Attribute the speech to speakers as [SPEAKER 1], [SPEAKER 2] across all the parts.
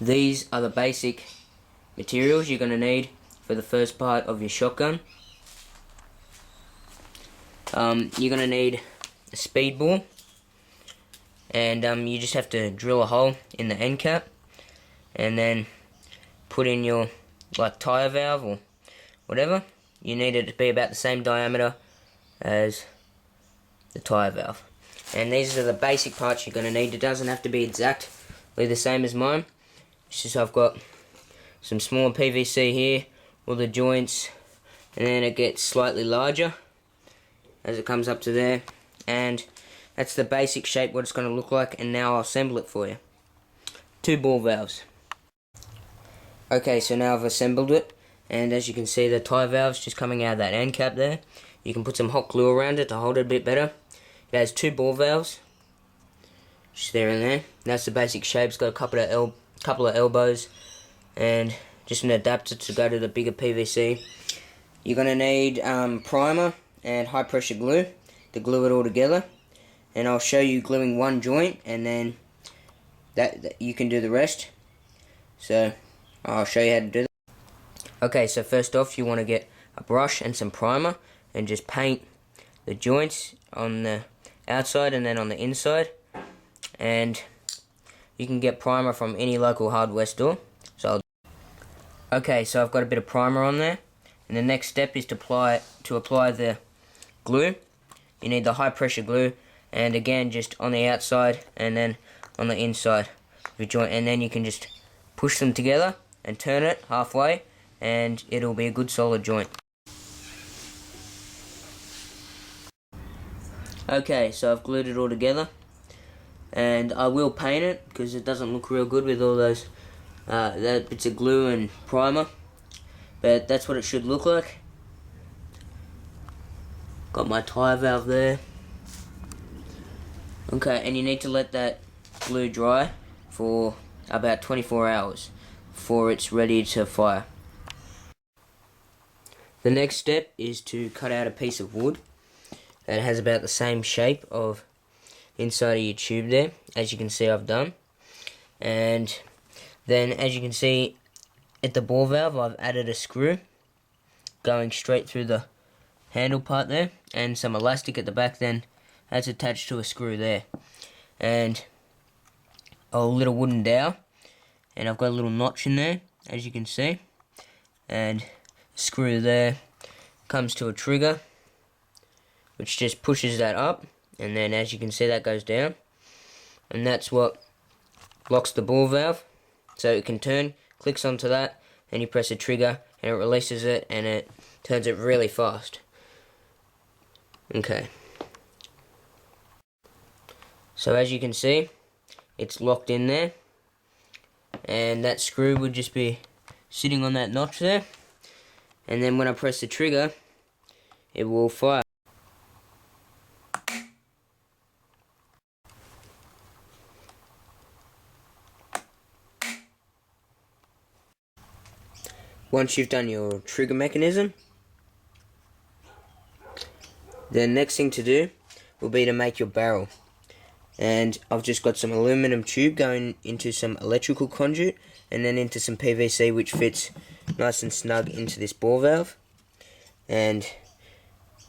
[SPEAKER 1] these are the basic materials you're going to need for the first part of your shotgun. You're going to need a speed ball, and you just have to drill a hole in the end cap and then put in your tire valve or whatever. You need it to be about the same diameter as the tire valve. And these are the basic parts you're going to need. It doesn't have to be exactly the same as mine. It's just I've got some smaller PVC here, all the joints, and then it gets slightly larger as it comes up to there. And that's the basic shape, what it's going to look like, and now I'll assemble it for you. 2 ball valves. Okay, so now I've assembled it, and as you can see the tire valve's just coming out of that end cap there. You can put some hot glue around it to hold it a bit better. It has 2 ball valves, just there and there. That's the basic shape. It's got a couple of elbows and just an adapter to go to the bigger PVC. You're going to need primer and high pressure glue to glue it all together. And I'll show you gluing one joint, and then that you can do the rest. So I'll show you how to do that. Okay, so first off you want to get a brush and some primer and just paint the joints on the outside and then on the inside. And you can get primer from any local hardware store. Okay, so I've got a bit of primer on there, and the next step is to apply the glue. You need the high pressure glue, and again just on the outside and then on the inside of your joint, and then you can just push them together and turn it halfway, and it'll be a good solid joint. Okay, so I've glued it all together, and I will paint it because it doesn't look real good with all those that bits of glue and primer, but that's what it should look like. Got my tire valve there. Okay, and you need to let that glue dry for about 24 hours before it's ready to fire. The next step is to cut out a piece of wood that has about the same shape of inside of your tube there, as you can see I've done. And then as you can see at the ball valve, I've added a screw going straight through the handle part there, and some elastic at the back then that's attached to a screw there, and a little wooden dowel, and I've got a little notch in there as you can see, and a screw there comes to a trigger which just pushes that up, and then as you can see that goes down, and that's what locks the ball valve so it can turn. Clicks onto that, and you press a trigger and it releases it, and it turns it really fast. Okay, so as you can see it's locked in there, and that screw would just be sitting on that notch there, and then when I press the trigger it will fire. Once you've done your trigger mechanism, the next thing to do will be to make your barrel. And I've just got some aluminum tube going into some electrical conduit and then into some PVC which fits nice and snug into this ball valve. And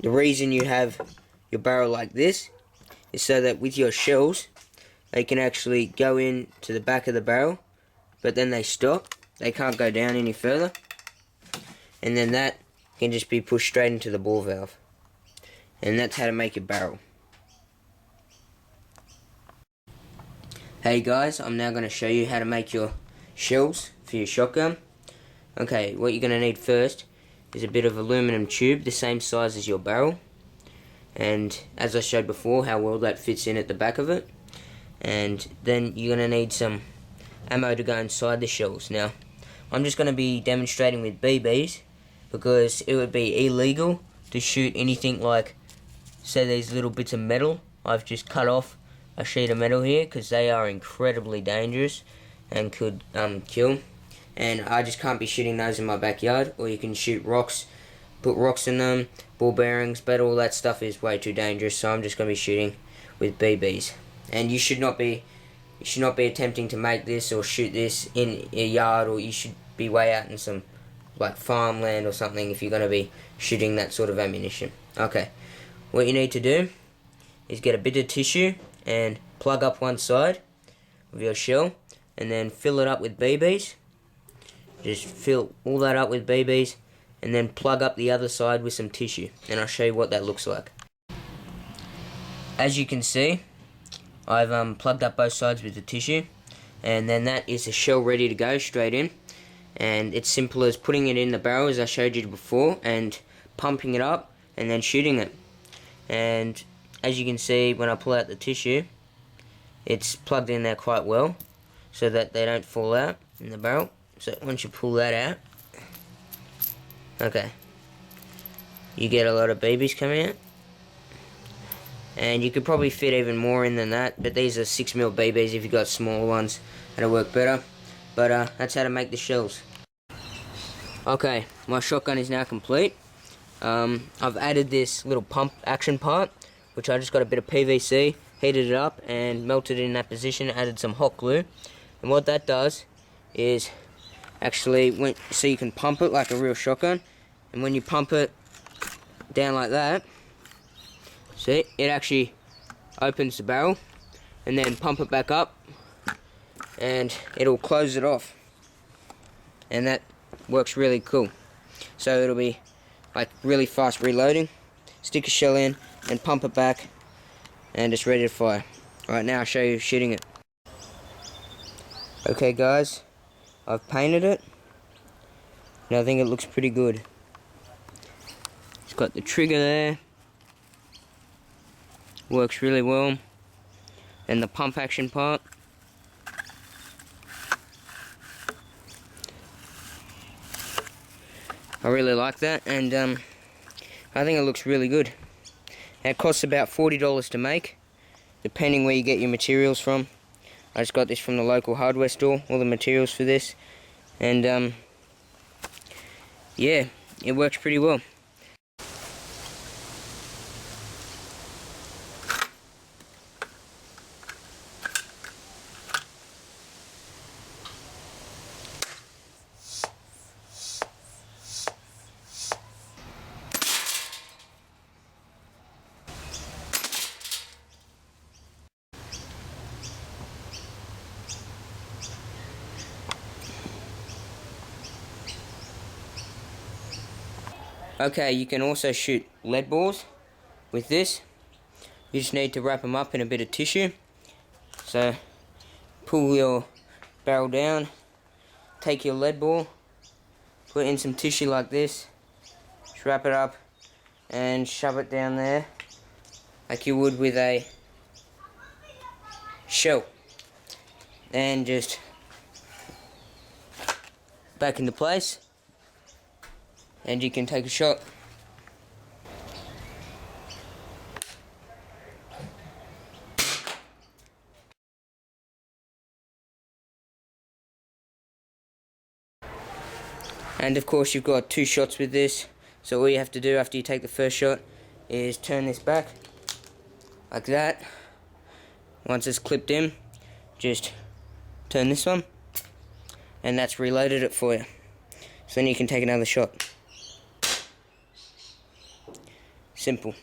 [SPEAKER 1] the reason you have your barrel like this is so that with your shells they can actually go in to the back of the barrel, but then they stop, they can't go down any further, and then that can just be pushed straight into the ball valve. And that's how to make your barrel. Hey guys, I'm now going to show you how to make your shells for your shotgun. Okay, what you're going to need first is a bit of aluminum tube the same size as your barrel, and as I showed before how well that fits in at the back of it. And then you're going to need some ammo to go inside the shells. Now I'm just going to be demonstrating with BBs because it would be illegal to shoot anything like, say, these little bits of metal. I've just cut off a sheet of metal here because they are incredibly dangerous and could kill, and I just can't be shooting those in my backyard. Or you can shoot rocks, put rocks in them, ball bearings, but all that stuff is way too dangerous, so I'm just going to be shooting with BBs. And you should not be you should not be attempting to make this or shoot this in a yard, or you should be way out in some like farmland or something if you're going to be shooting that sort of ammunition. Okay, what you need to do is get a bit of tissue and plug up one side of your shell, and then fill it up with BBs. Just fill all that up with BBs, and then plug up the other side with some tissue, and I'll show you what that looks like. As you can see, I've plugged up both sides with the tissue, and then that is a shell ready to go straight in. And it's simple as putting it in the barrel as I showed you before, and pumping it up and then shooting it. And as you can see, when I pull out the tissue, it's plugged in there quite well so that they don't fall out in the barrel. So once you pull that out, okay, you get a lot of BBs coming out. And you could probably fit even more in than that, but these are 6mm BBs. If you've got smaller ones, that'll work better. But that's how to make the shells. Okay, my shotgun is now complete. I've added this little pump action part, which I just got a bit of PVC, heated it up and melted it in that position, added some hot glue. And what that does is actually, so you can pump it like a real shotgun, and when you pump it down like that, see, it actually opens the barrel, and then pump it back up and it'll close it off, and that works really cool. So it'll be like really fast reloading. Stick a shell in and pump it back, and it's ready to fire. Right, now I'll show you shooting it. Okay guys, I've painted it and I think it looks pretty good. It's got the trigger there, works really well, and the pump action part. I really like that, and I think it looks really good. And it costs about $40 to make, depending where you get your materials from. I just got this from the local hardware store, all the materials for this, and yeah, it works pretty well. Okay, you can also shoot lead balls with this. You just need to wrap them up in a bit of tissue. So, pull your barrel down, take your lead ball, put in some tissue like this, just wrap it up and shove it down there like you would with a shell. And just back into place, and you can take a shot. And of course you've got 2 shots with this, so all you have to do after you take the first shot is turn this back like that. Once it's clipped in, just turn this one, and that's reloaded it for you. So then you can take another shot. Simple.